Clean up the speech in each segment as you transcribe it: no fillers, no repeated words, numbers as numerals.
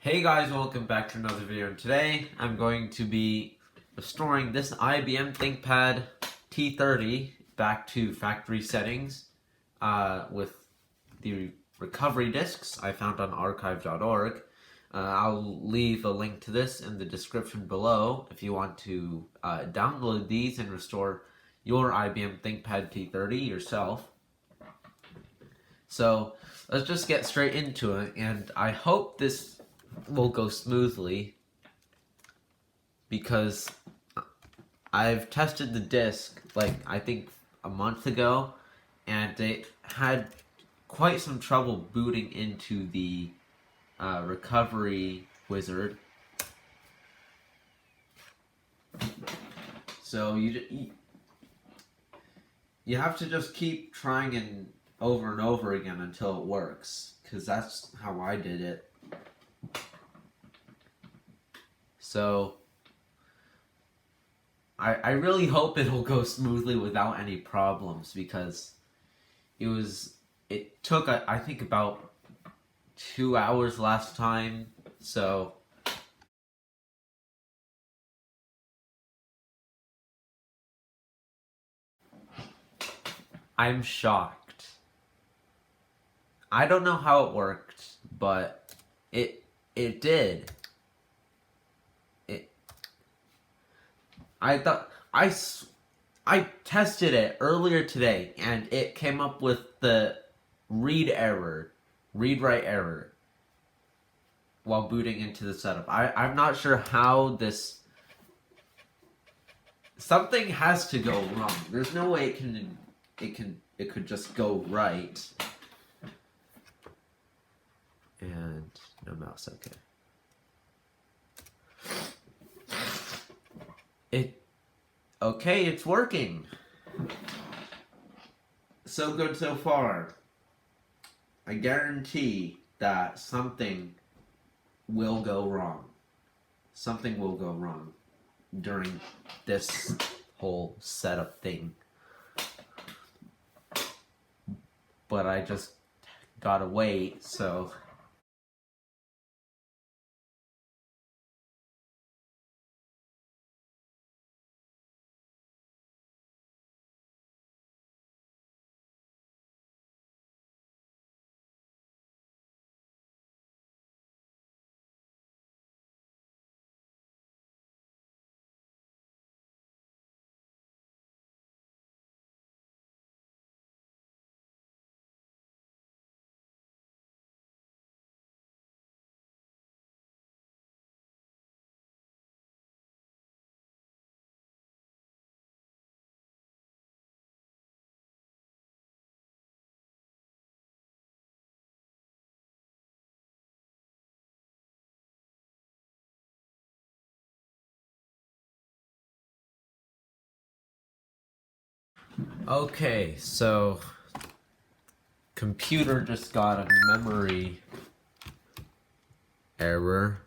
Hey guys, welcome back to another video. Today I'm going to be restoring this IBM ThinkPad T30 back to factory settings with the recovery disks I found on archive.org. I'll leave a link to this in the description below if you want to download these and restore your IBM ThinkPad T30 yourself. So let's just get straight into it, and I hope this will go smoothly because I've tested the disk I think a month ago, and it had quite some trouble booting into the recovery wizard. So you have to just keep trying and over again until it works, because that's how I did it. So I really hope it'll go smoothly without any problems, because it took I think about 2 hours last time, so I'm shocked. I don't know how it worked, but it did. I tested it earlier today, and it came up with the read write error while booting into the setup. I'm not sure how this. Something has to go wrong. There's no way it could just go right. And no mouse, okay. Okay, it's working. So good so far. I guarantee that something will go wrong. Something will go wrong during this whole setup thing. But I just gotta wait, so... Okay, so computer just got a memory error,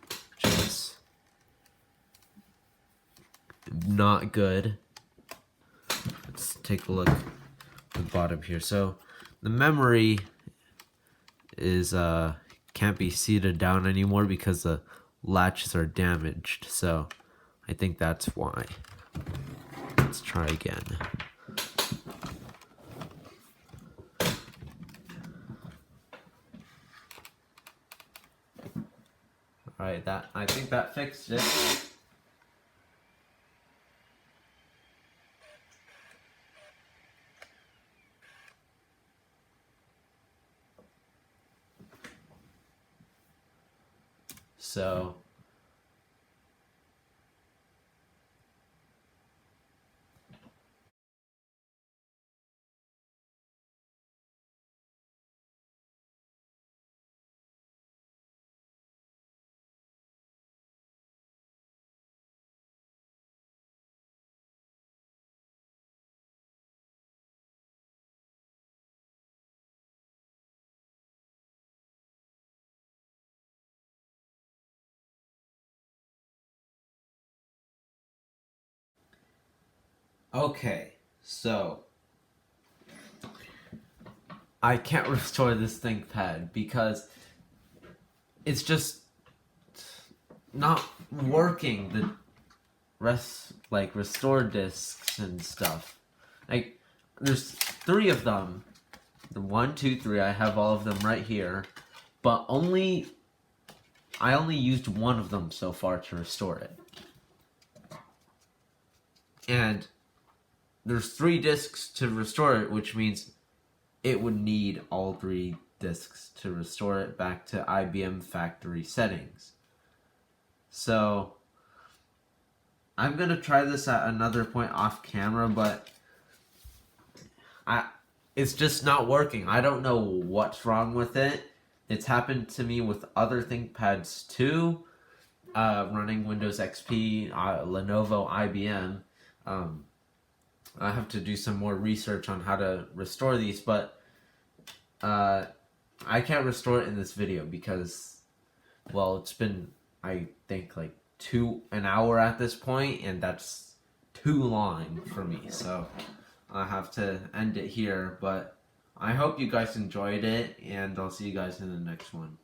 which is not good. Let's take a look at the bottom here. So the memory is can't be seated down anymore because the latches are damaged. So I think that's why. Let's try again. Alright, I think that fixed it. So okay, so I can't restore this ThinkPad because it's just not working. The restore discs and stuff. Like, there's 3 of them. The 1, 2, 3. I have all of them right here, but I only used 1 of them so far to restore it. And there's 3 discs to restore it, which means it would need all 3 discs to restore it back to IBM factory settings. So I'm going to try this at another point off camera, but it's just not working. I don't know what's wrong with it. It's happened to me with other ThinkPads too, running Windows XP, Lenovo, IBM. I have to do some more research on how to restore these, but I can't restore it in this video because, well, it's been, I think, like an hour at this point, and that's too long for me, so I have to end it here. But I hope you guys enjoyed it, and I'll see you guys in the next one.